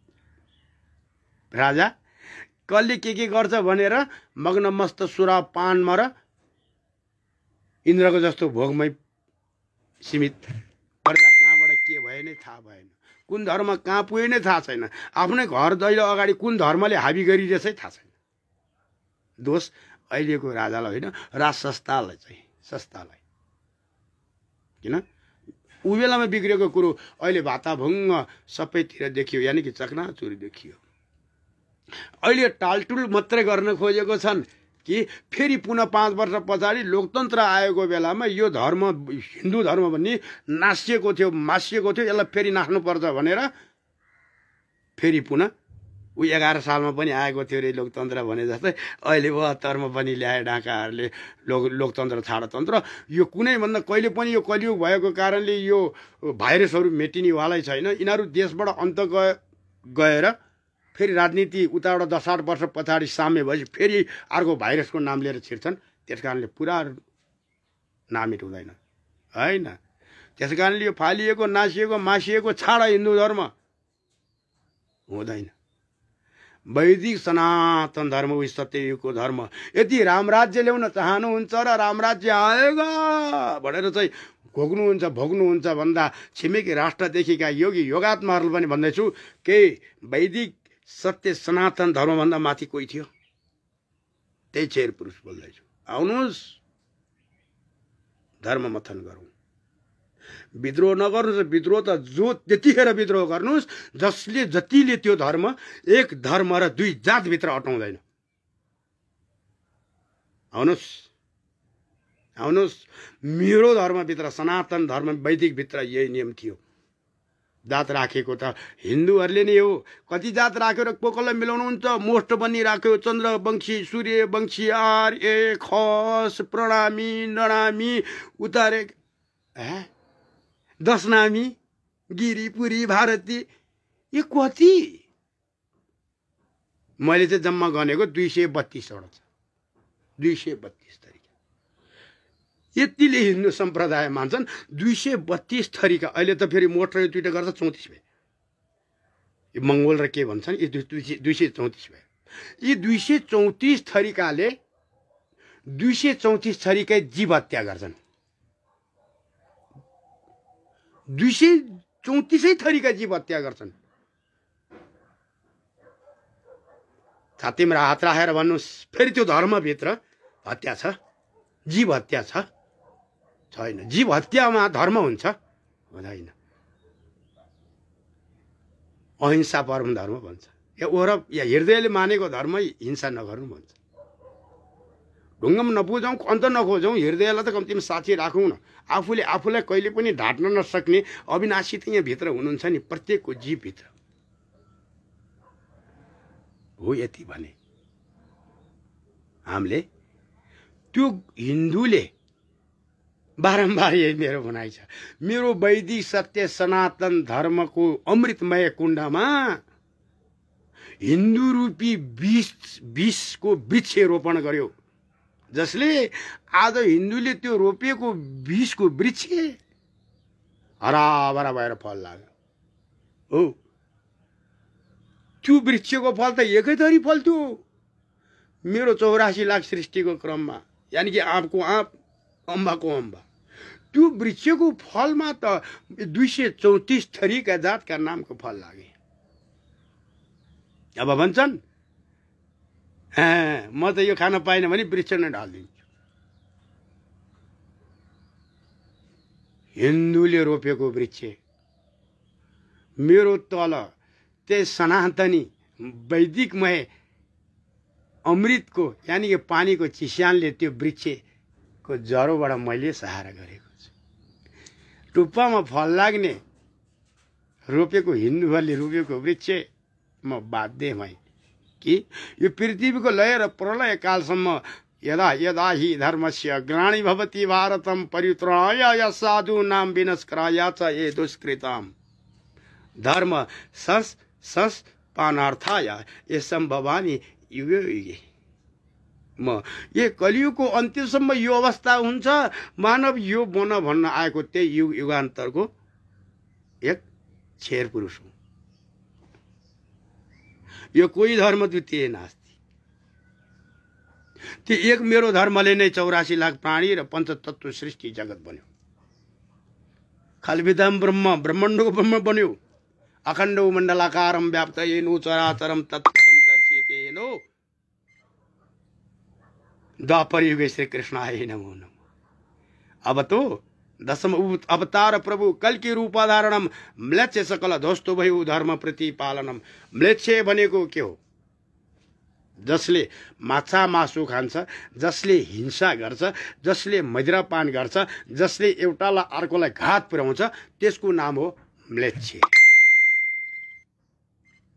राजा कसले के गर्छ भनेर मग्नमस्त सुरा पानमा र इन्द्रको जस्तो भोगमै सीमित। प्रजा कहाँबाट के भयो नै थाहा भएन, कुन धर्म कहाँ पुग्यो नै थाहा छैन, आफ्नै घर दैलो अगाडि कुन धर्मले हाबी गरिरहेछ थाहा छैन। दोष अहिलेको राजालाई होइन, राज संस्थालाई चाहिँ, संस्थालाई। किन उ बेलामा बिग्रेको कुरो अहिले भाताभुङ्ग सबैतिर देखियो, यानी कि चकनाचुर देखियो। अहिले टालटुल मात्रै गर्न खोजेको छन् कि फेरि पुनः 5 वर्ष पछाडि लोकतन्त्र आएको बेलामा यो धर्म हिन्दू धर्म भन्ने नासिएको थियो, मासिएको थियो, यसलाई फेरि नाच्नुपर्छ भनेर फेरि पुनः ऊ 11 सालमा पनि आएको थियो रे लोकतन्त्र भने जस्तै अहिले 72मा पनि ल्याए डाकाहरूले लोकतन्त्र छाडतन्त्र। यो कुनै भन्दा कहिले पनि यो कलियुग भएको कारणले यो भाइरसहरू मेटिनेवालै छैन। यिनीहरू देशबाट अन्त गएर फेरि राजनीति उताबाट 10-8 वर्ष पछाडि साम्य भएपछि फेरि अर्को भाइरसको नाम लिएर छिर्छन्। त्यस कारणले पुरा नामित हुँदैन होइन। त्यस कारणले यो फालिएको नासिएको मासिएको छाड हिन्दू धर्म हुँदैन। वैदिक सनातन धर्म उही सत्ययुगको धर्म। यदि रामराज्य ल्याउन चाहनुहुन्छ र रामराज्य आएगा भनेर चाहिँ घोक्नुहुन्छ भोग्नुहुन्छ भन्दा छिमेकी राष्ट्रदेखिका योगी योगात्माहरूलाई पनि भन्दैछु, केही वैदिक सत्य सनातन धर्मभन्दा माथि कोही थियो? त्यही छेर पुरुष बोल्दैछु। आउनुहोस् धर्म मथन गरौँ। विद्रोह नगर्नुहोस्, विद्रोह त जो त्यतिखेर विद्रोह गर्नुहोस् जतिले त्यो धर्म एक धर्म र दुई जातभित्र अटाउँदैन। आउनुहोस् आउनुहोस्, मेरो धर्मभित्र सनातन धर्म वैदिकभित्र यही नियम थियो। जात राखेको त हिन्दूहरूले नै हो। कति जात राख्यो र कसलाई मिलाउनुहुन्छ? मोष्ट पनि राख्यो, चन्द्रवंशी, सूर्यवंशी, आर्य, खस, प्रणामी, नणामी, उतारे, दशनामी, गिरिपुरी, भारती, यो कति? मैले चाहिँ जम्मा गनेको 232वटा छ। 232 तरिका। यतिले हिन्दू सम्प्रदाय मान्छन् 232 थरीका। अहिले त फेरि मोटर दुईटा गर्छ 34 भए। यो मंगोल र के भन्छन् यी 234 भयो। यी 234 थरीकाले 234 थरीकै जीव हत्या गर्छन्। 234 थरीका जीव हत्या गर्छन्। छातीमा हात राखेर भन्नुस् फेरि त्यो धर्मभित्र हत्या छ, जीव हत्या छ? छैन। जीव हत्यामा धर्म हुन्छ? हुँदैन। अहिंसा परम धर्म भन्छ। या ओरब या हृदयले मानेको धर्म हिंसा नगर्नु भन्छ। ढुङ्गामा नपुजौँ, अन्त नखोजौँ, हृदयलाई त कम्तीमा साथी राखौँ न। आफूले आफूलाई कहिले पनि ढाट्न नसक्ने अविनाशी त यहाँभित्र हुनुहुन्छ नि, प्रत्येकको जीवभित्र हो। यति भने हामीले त्यो हिन्दूले बारम्बार यही मेरो भनाइ छ, मेरो वैदिक सत्य सनातन धर्मको अमृतमय कुण्डमा हिन्दू रूपी विषको वृक्ष रोपण गर्यो, जसले आज हिन्दूले त्यो रोपेको विषको वृक्ष हराभरा भएर फल लाग्यो। हो, त्यो वृक्षको फल त एकै थरी फल्थ्यो मेरो 84 लाख सृष्टिको क्रममा, यानी कि आँपको आँप, अम्बाको अम्बा। त्यो वृक्षको फलमा त 234 थरीका जातका नामको फल लागे। अब भन्छन् म त यो खान पाएन भने वृक्ष नै ढालिदिन्छु। हिन्दूले रोपेको वृक्ष मेरो तल त्यही सनातनी वैदिकमय अमृतको यानी कि पानीको चिस्यानले त्यो वृक्षको जरोबाट मैले सहारा गरेको छु। टुप्पामा फल लाग्ने रोपेको हिन्दूहरूले रोपेको वृक्ष म बाध्य भएँ कि यो पृथ्वीको लय र प्रलय कालसम्म यदा यदा हि धर्मस्य ग्लानि भवति भारतम परित्राणाय साधूनां विनष्क्राय च ये दुष्कृताम् धर्म संस्थापनार्थाय ये सम्भवानि युगे युगे। म ये कलियुगको अन्त्यसम्म यो अवस्था हुन्छ। मानव यो बन भन्न आएको त्यही युग युगान्तरको एक छेर पुरुष हुँ। यो कोही धर्म द्वितीय नास्ति। त्यो एक मेरो धर्मले नै 84 लाख प्राणी र पञ्चतत्व सृष्टि जगत बन्यो। खल्विदं ब्रह्म ब्रह्माण्डको ब्रह्म बन्यो। अखण्डो मण्डलाकारं व्याप्त येनो चराचरं तत्पदं दर्शितेनो द्वापर युगे श्री कृष्णाय नमो नमः। अब तो दशम अवतार प्रभु कल की रूपाधारणम म्लेच्छ सकल ध्वस्तो भयो धर्म प्रतिपालनम। म्लेच्छ भनेको के हो? जसले माछा मासु खान्छ, जसले हिंसा गर्छ, जसले मदिरापान गर्छ, जसले एउटालाई अर्कोलाई घात पुर्याउँछ, त्यसको नाम हो म्लेच्छ।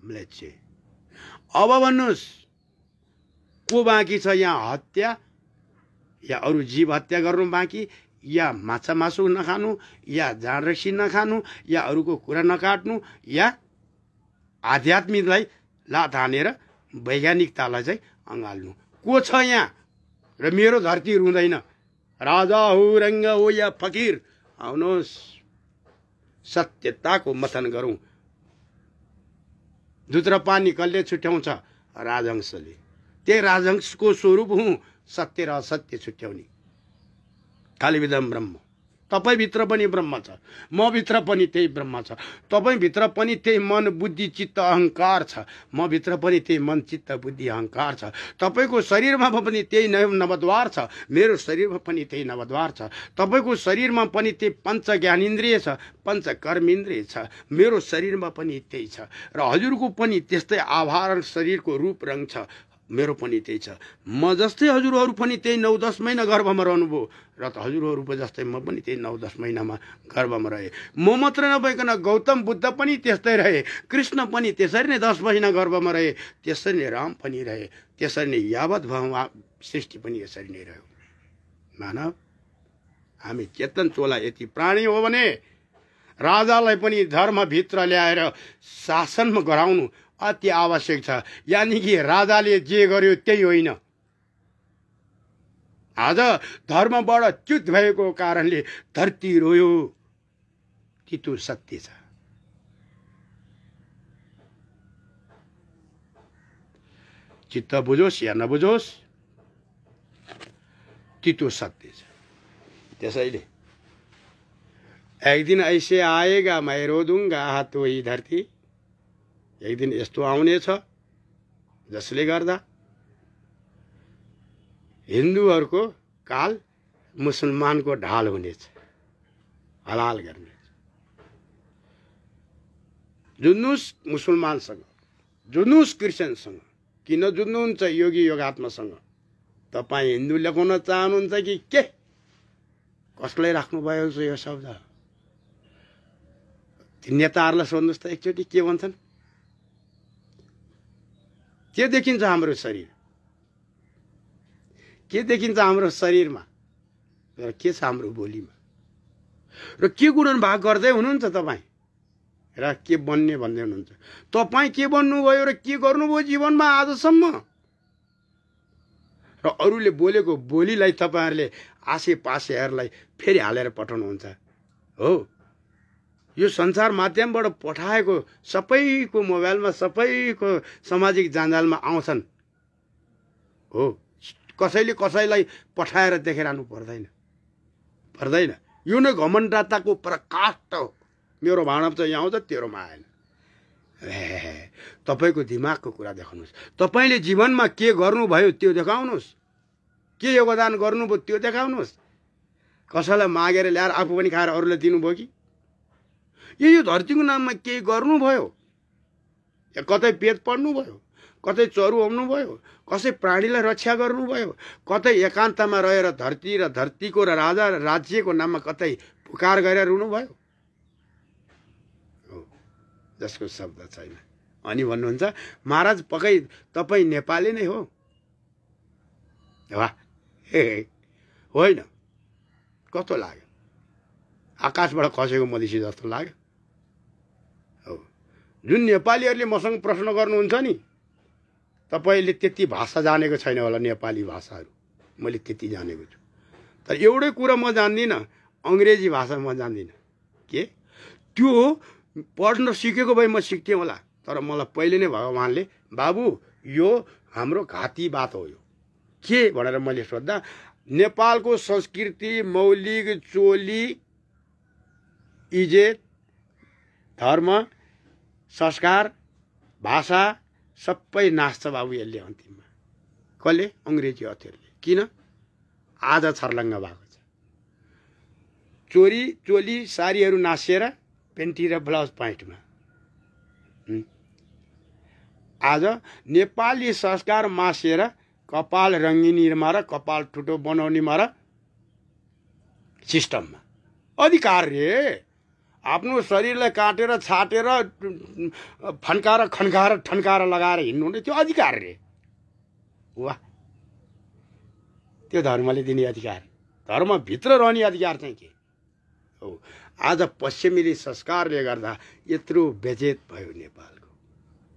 म्लेच्छ। अब भन्नुहोस् को बाँकी छ यहाँ? हत्या या अरू जीव हत्या गर्नु बाँकी, या माछा मासु नखानु, या जाँड रक्सी नखानु, या अरूको कुरा नकाट्नु, या आध्यात्मिकलाई लात हानेर वैज्ञानिकतालाई चाहिँ अँगाल्नु। को छ यहाँ? र मेरो धरती रुँदैन। राजा हो, रङ्ग हो या फकीर, आउनुहोस् सत्यताको मथन गरौँ। दुध र पानी कसले छुट्याउँछ? राजहंसले। त्यही राजहंसको स्वरूप हुँ सत्य र असत्य छुट्याउने। खल्विदं ब्रह्म। तपाईभित्र पनि ब्रह्म छ, म भित्र पनि त्यही ब्रह्म छ। तपाईभित्र पनि त्यही मन बुद्धि चित्त अहंकार छ, म भित्र पनि त्यही मन चित्त बुद्धि अहंकार छ। तपाईको शरीरमा पनि त्यही नवद्वार छ, मेरो शरीरमा पनि त्यही नवद्वार छ। तपाईको शरीरमा पनि त्यही पञ्च ज्ञानेन्द्रिय छ, पञ्च कर्मेन्द्रिय छ, मेरो शरीरमा पनि त्यही छ। र हजुरको पनि त्यस्तै आभार शरीरको रूप रङ छ, मेरो पनि त्यही छ। म जस्तै हजुरहरू पनि त्यही 9-10 महिना गर्भमा रहनुभयो, र त हजुरहरू जस्तै म पनि त्यही 9-10 महिनामा गर्भमा रहे। म मात्र नभइकन गौतम बुद्ध पनि त्यस्तै रहे, कृष्ण पनि त्यसरी नै 10 महिना गर्भमा रहे, त्यसरी नै राम पनि रहे, त्यसरी नै यावत भव सृष्टि पनि यसरी नै रह्यो। मानव हामी चेतन चोला यति प्राणी हो भने राजालाई पनि धर्मभित्र ल्याएर शासनमा गराउनु अति आवश्यक छ। यानी कि राजाले जे गर्यो त्यही होइन। आज धर्मबाट च्युत भएको कारणले धरती रोयो, तितो सत्य छ। चित्त बुझोस् या नबुझोस् तितो सत्य छ। त्यसैले एक दिन ऐसे आएगा मैं रो दूंगा हाथ वही धरती, एक दिन यस्तो आउनेछ जसले गर्दा हिन्दूहरूको काल मुसलमानको ढाल हुनेछ, हलाल गर्नेछ। जुन्नुस् मुसलमानसँग, जुन्नुस् क्रिस्चियनसँग, किन जुन्नुहुन्छ योगी योगात्मासँग? तपाईँ हिन्दू लेखाउन चाहनुहुन्छ कि के? कसलाई राख्नुभयो यो शब्द? ती नेताहरूलाई सोध्नुहोस् त एकचोटि के भन्छन्? के देखिन्छ हाम्रो शरीर? के देखिन्छ हाम्रो शरीरमा र के छ हाम्रो बोलीमा? र के गुणन भाग गर्दै हुनुहुन्छ तपाईँ र के बन्ने भन्दै हुनुहुन्छ? तपाईँ के बन्नुभयो र के गर्नुभयो जीवनमा आजसम्म? र अरूले बोलेको बोलीलाई तपाईँहरूले आसेपासेहरूलाई फेरि हालेर पठाउनुहुन्छ हो। यो संसार माध्यमबाट पठाएको सबैको मोबाइलमा, सबैको सामाजिक जञ्जालमा आउँछन् हो। कसैले कसैलाई पठाएर देखाइरहनु पर्दैन। यो नै घमण्डताको प्रकाष्ठ हो। मेरो भाँडा चाहिँ यहाँ आउँछ, तेरोमा आएन। तपाईँको दिमागको कुरा देखाउनुहोस्। तपाईँले जीवनमा के गर्नुभयो त्यो देखाउनुहोस्। के योगदान गर्नुभयो त्यो देखाउनुहोस्। कसैलाई मागेर ल्याएर आफू पनि खाएर अरूलाई दिनुभयो कि? यो धरतीको नाममा केही गर्नुभयो? या कतै पेट पढ्नुभयो? कतै चरु आउनुभयो? कसै प्राणीलाई रक्षा गर्नुभयो? कतै एकान्तमा रहेर धरती र धरतीको र राजा र राज्यको नाममा कतै पुकार गरेर रुनुभयो? हो, जसको शब्द छैन। अनि भन्नुहुन्छ महाराज पक्कै तपाईँ नेपाली नै हो? वाह, होइन, कस्तो लाग्यो? आकाशबाट खसेको मधेसी जस्तो लाग्यो हो। जुन नेपालीहरूले मसँग प्रश्न गर्नुहुन्छ नि, तपाईँले त्यति भाषा जानेको छैन होला, नेपाली भाषाहरू मैले त्यति जानेको छु। तर एउटै कुरा म जान्दिनँ, अङ्ग्रेजी भाषा म जान्दिनँ। के त्यो पढ्न सिकेको भए म सिक्थेँ होला। तर मलाई पहिले नै भगवान्ले बाबु यो हाम्रो घाती बात हो यो के भनेर मैले सोद्धा नेपालको संस्कृति, मौलिक चोली, इज्जत, धर्म, संस्कार, भाषा सबै नाच्छ बाबु यसले अन्तिममा। कसले? अङ्ग्रेजी हतियारले। किन? आज छर्लङ्ग भएको छ। चोरी चोली सारीहरू नासिएर पेन्टी र ब्लाउज प्यान्टमा। आज नेपाली संस्कार मासेर कपाल रङ्गिनीमा र कपाल ठुटो बनाउनेमा र सिस्टममा। अधिकार रे, आफ्नो शरीरलाई काटेर छाटेर फन्काएर खन्काएर ठन्काएर लगाएर हिँड्नु नै त्यो अधिकार रे। वाह, त्यो धर्मले दिने अधिकार, धर्मभित्र रहने अधिकार चाहिँ के हो? आज पश्चिमेली संस्कारले गर्दा यत्रो बेजेत भयो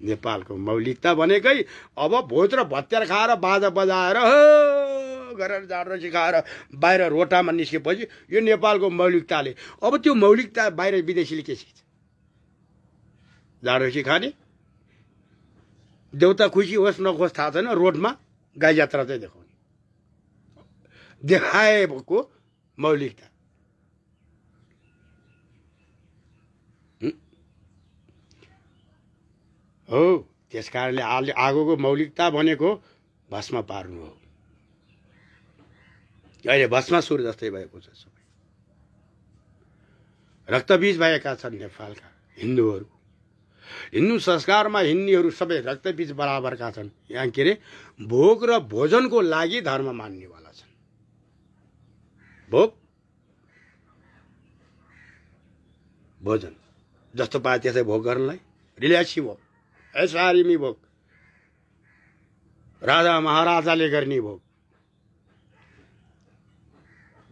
नेपालको मौलिकता भनेकै अब भोज र भत्यार खाएर बाजा बजाएर हो गरेर जाँड सिकाएर बाहिर रोटामा निस्केपछि यो नेपालको मौलिकताले, अब त्यो मौलिकता बाहिर विदेशीले के सिक्छ? जाँड खाने, देउता खुसी होस् नखोस् थाहा छैन, रोडमा गाई जात्रा चाहिँ देखाउने, देखाएको मौलिकता। हो, त्यस कारणले आगोको मौलिकता भनेको भस्म पार्नु हो। अहिले भस्मासुर जस्तै भएको छ सबै। रक्तबीज भएका छन् नेपालका हिन्दूहरू। हिन्दू संस्कारमा हिन्दूहरू सबै रक्तबीज बराबरका छन्। यहाँ के अरे भोग र भोजनको लागि धर्म मान्नेवाला छन्। भोग भोजन जस्तो पाए त्यसै भोग गर्नलाई रिल्याक्सी भोग, ऐसारिमी भोग, राजा महाराजाले गर्ने भोग,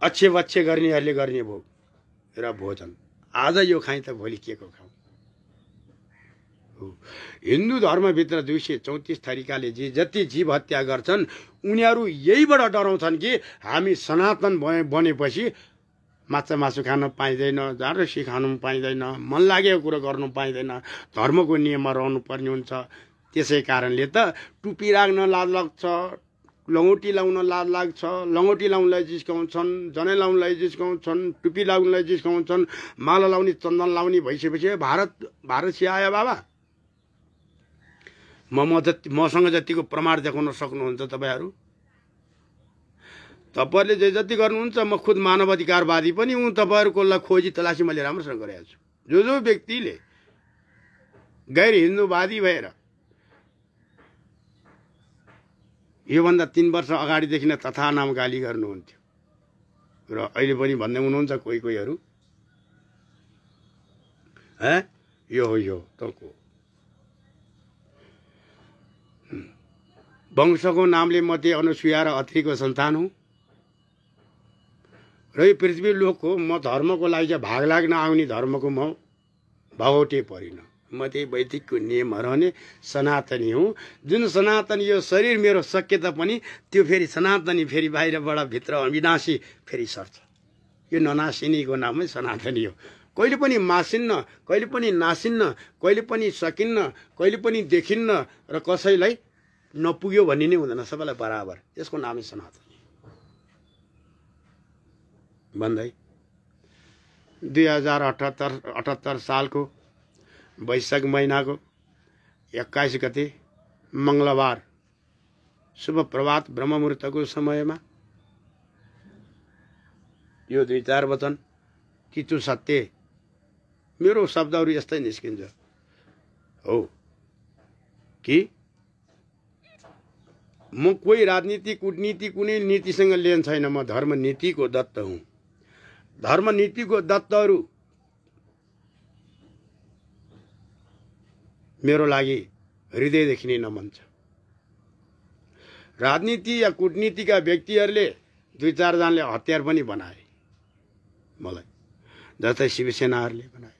अच्छे बच्चे गर्नेहरूले गर्ने भोग र भोजन। आज यो खाइ त भोलि के को खाउँ? हिन्दू धर्मभित्र 234 थरीकाले जति जीव हत्या गर्छन् उनीहरू यहीबाट डराउँछन् कि हामी सनातन बनेपछि माछा मासु खान पाइँदैन, जाँड रक्सी खानु पाइँदैन, मन लागेको कुरो गर्नु पाइँदैन, धर्मको नियममा रहनु पर्ने हुन्छ। त्यसै कारणले त टुपी राख्न लाज लाग्छ, लङ्गोटी लाउन लाज लाग्छ, लङ्गोटी लाउनलाई जिस्काउँछन्, जनै लाउनलाई जिस्काउँछन्, टुपी लाउनलाई जिस्काउँछन्, माला लाउने चन्दन लाउने भइसकेपछि भारत सिआयो बाबा। मसँग जतिको प्रमाण देखाउन सक्नुहुन्छ तपाईँहरू? तपाईँहरूले जे जति गर्नुहुन्छ, म खुद मानवाधिकारवादी पनि हुँ। तपाईँहरूकोलाई खोजी तलासी मैले राम्रोसँग गरेको छु। जो व्यक्तिले गैर हिन्दूवादी भएर योभन्दा 3 वर्ष अगाडिदेखि नै तथा नाम गाली गर्नुहुन्थ्यो र अहिले पनि भन्दै हुनुहुन्छ कोहीहरू, यो तको वंशको नामले मध्ये अनुसुया र अत्रीको सन्तान हुँ र यो पृथ्वी लोकको म धर्मको लागि चाहिँ भाग लाग्न आउने धर्मको म भगौटे परिन। म त्यही वैदिकको नियमहरू हुने सनातनी हुँ। जुन सनातनी यो शरीर मेरो सके तापनि त्यो फेरि सनातनी फेरि बाहिरबाट भित्र अविनाशी फेरि सर्छ। यो ननासिनीको नामै सनातनी हो। कहिले पनि मासिन्न, कहिले पनि नासिन्न, कहिले पनि सकिन्न, कहिले पनि देखिन्न र कसैलाई नपुग्यो भन्ने नै हुँदैन, सबैलाई बराबर। यसको नामै सनातनी भन्दै 2078 सालको वैशाख महिनाको 21 गते मङ्गलबार शुभ प्रभात ब्रह्ममुहूर्तको समयमा यो 2-4 वचन किचु सत्य मेरो शब्दहरू यस्तै निस्किन्छ हो कि म कोही राजनीति कूटनीति कुनै नीतिसँग लेन छैन। म धर्म नीतिको दत्त हुँ। धर्म नीतिको दत्तहरू मेरो लागि हृदयदेखि नै नमन छ। राजनीति या कूटनीतिका व्यक्तिहरूले 2-4 जनाले हतियार पनि बनाए मलाई, जस्तै शिवसेनाहरूले बनाए,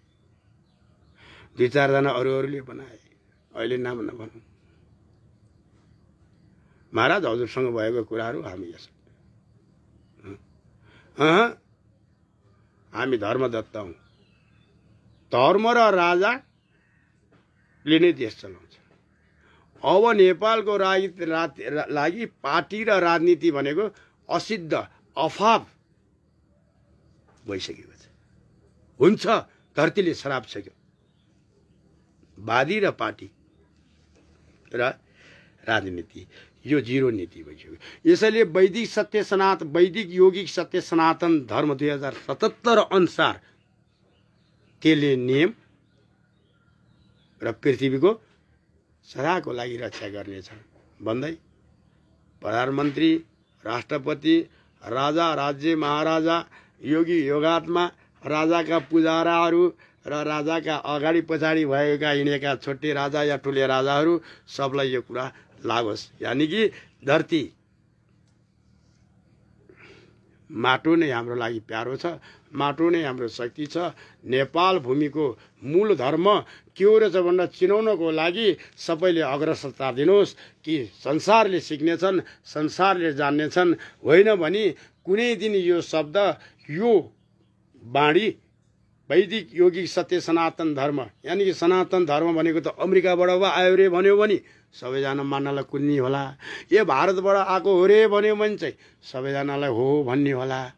2-4 जना अरूले बनाए। अहिले नाम नभनौँ। महाराज हजुरसँग भएको कुराहरू हामी हामी धर्मदत्त हौँ। धर्म र राजाले नै देश चलाउँछ। अब नेपालको लागि पार्टी र राजनीति भनेको असिद्ध अफाव भइसकेको छ। हुन्छ, धरतीले श्राप सक्यो। वादी र पार्टी र राजनीति यो जिरो नीति भइसक्यो। यसैले वैदिक यौगिक सत्य सनातन धर्म 2077 अनुसार त्यसले नियम र पृथ्वीको सदाको लागि रक्षा गर्नेछ भन्दै प्रधानमन्त्री, राष्ट्रपति, राजा, राज्य महाराजा, योगी योगात्मा, राजाका पुजाराहरू र राजाका अगाडि पछाडि भएका हिँडेका छोटे राजा या ठुले राजाहरू सबलाई यो कुरा लागोस्। यानि कि धरती माटो नै हाम्रो लागि प्यारो छ, माटो नै हाम्रो शक्ति छ। नेपाल भूमिको मूल धर्म के हो रहेछ भनेर चिनाउनको लागि सबैले अग्रसरता दिनुहोस् कि संसारले सिक्नेछन्, संसारले जान्नेछन्। होइन भने कुनै दिन यो शब्द, यो बाणी वैदिक यौगिक सत्य सनातन धर्म यानि कि सनातन धर्म भनेको त अमेरिकाबाट आयो रे भन्यो भने सबैजना मान्नलाई कुन्नी होला। यो भारतबाट आएको हो रे भन्यो भने चाहिँ सबैजनालाई हो भन्ने होला।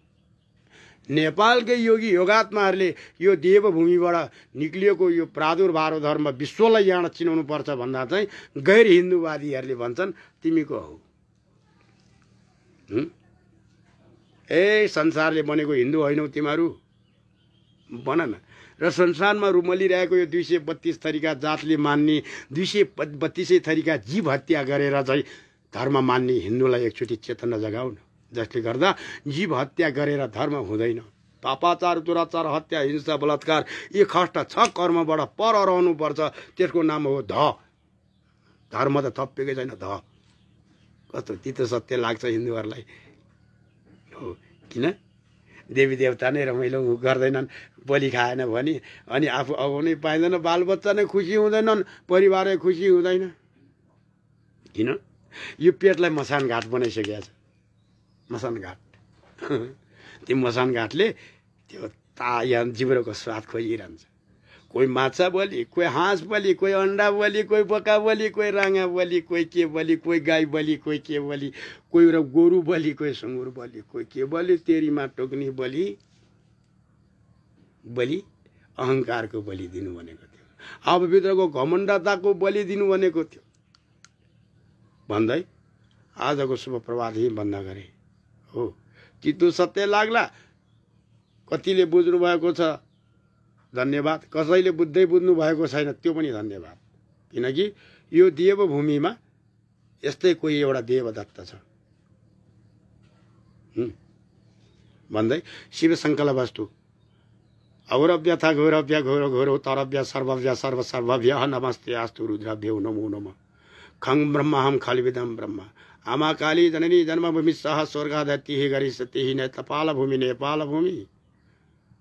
नेपालकै योगी योगात्माहरूले यो देवभूमिबाट निक्लिएको यो प्रादुर्भाव धर्म विश्वलाई यहाँ चिनाउनु पर्छ भन्दा चाहिँ गैर हिन्दूवादीहरूले भन्छन् तिमी को हौ? संसारले बनेको हिन्दू होइनौ तिमीहरू भन न। र संसारमा रुमलिरहेको यो 232 थरीका जातले मान्ने 232 थरीका जीव हत्या गरेर चाहिँ धर्म मान्ने हिन्दूलाई एकचोटि चेतना जगाउन, जसले गर्दा जीव हत्या गरेर धर्म हुँदैन। पापाचार, दुराचार, हत्या, हिंसा, बलात्कार यी खष्ट 6 कर्मबाट पर रहनु पर्छ। त्यसको नाम हो धर्म त थपिएकै छैन। कस्तो तितो सत्य लाग्छ हिन्दूहरूलाई हो। किन देवी देवता नै रमाइलो गर्दैनन्, बलि खाएन भने अनि आफू अगाउनै पाइँदैन, बालबच्चा नै खुसी हुँदैनन्, परिवारै खुसी हुँदैन। किन? यो पेटलाई मसान घाट बनाइसकेको छ। मसान घाट त्यो मसान घाटले त्यो यहाँ जिब्रोको स्वाद खोजिरहन्छ। कोही माछा बलि, कोही हाँस बलि, कोही अन्डा बलि, कोही बोका बलि, कोही राँगा बलि, कोही के बलि, कोही गाई बलि, कोही के बलि, कोही गोरु बलि, कोही सुँगुर बलि, कोही के बलि। तेरीमा टोक्ने बलि बलि अहङ्कारको बलि दिनु भनेको थियो। अब भित्रको घमण्डताको बलि दिनु भनेको थियो भन्दै आजको शुभ प्रभात यही बन्द गरे हो। चित्तो सत्य लाग्ला, कतिले बुझ्नु भएको छ धन्यवाद, कसैले बुझ्दै बुझ्नु भएको छैन त्यो पनि धन्यवाद। किनकि यो देवभूमिमा यस्तै कोही एउटा देवदत्त छ भन्दै शिव सङ्कल्पस्तु औरभ्यथा घोरभ्य घोर घोर तरभ्य सर्वभ्य सर्व सर्वभ्य नमस्ते अस्तु रुद्रभ्यो नमो नमः। खं ब्रह्महं खलिविदं ब्रह्म आमा काली जननी जन्मभूमि सह स्वर्गादति गरिष्यति न तपाल भूमि नेपाल भूमि।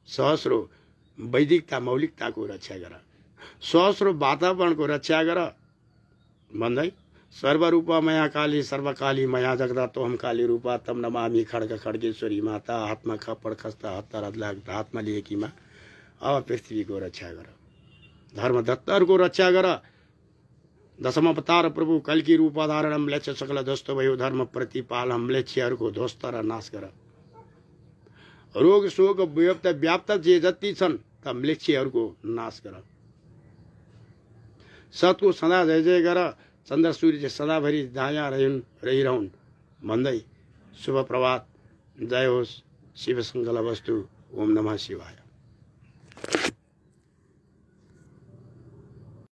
सहस्रो वैदिकता मौलिकताको रक्षा गर, सहस्रो वातावरणको रक्षा गर भन्दै सर्वरूपा मया काली सर्वकाली मया जगदातोहम काली रूपा तम नमामि खड्ग खड्गेश्वरी माता हातमा खप्पड खस्ता हत्ता हातमा लिएकीमा। अब पृथ्वीको रक्षा गर, धर्मदत्तहरूको रक्षा गर। दशम अवतार प्रभु कल्की रूप धारण म्लेच्छ सकल ध्वस्त भयो धर्म प्रतिपाल म्लेच्छहरूको ध्वस्त र नाश गर। रोग शोक व्याप्त जे जति छन् त म्लेच्छहरूको नाश गर। सतको सदा जय जय गर, चन्द्र सूर्य सदाभरि दायाँ रहिरहन् भन्दै शुभ प्रभात। जय होस् शिव सङ्कल्पस्तु। ओम नमः शिवाय।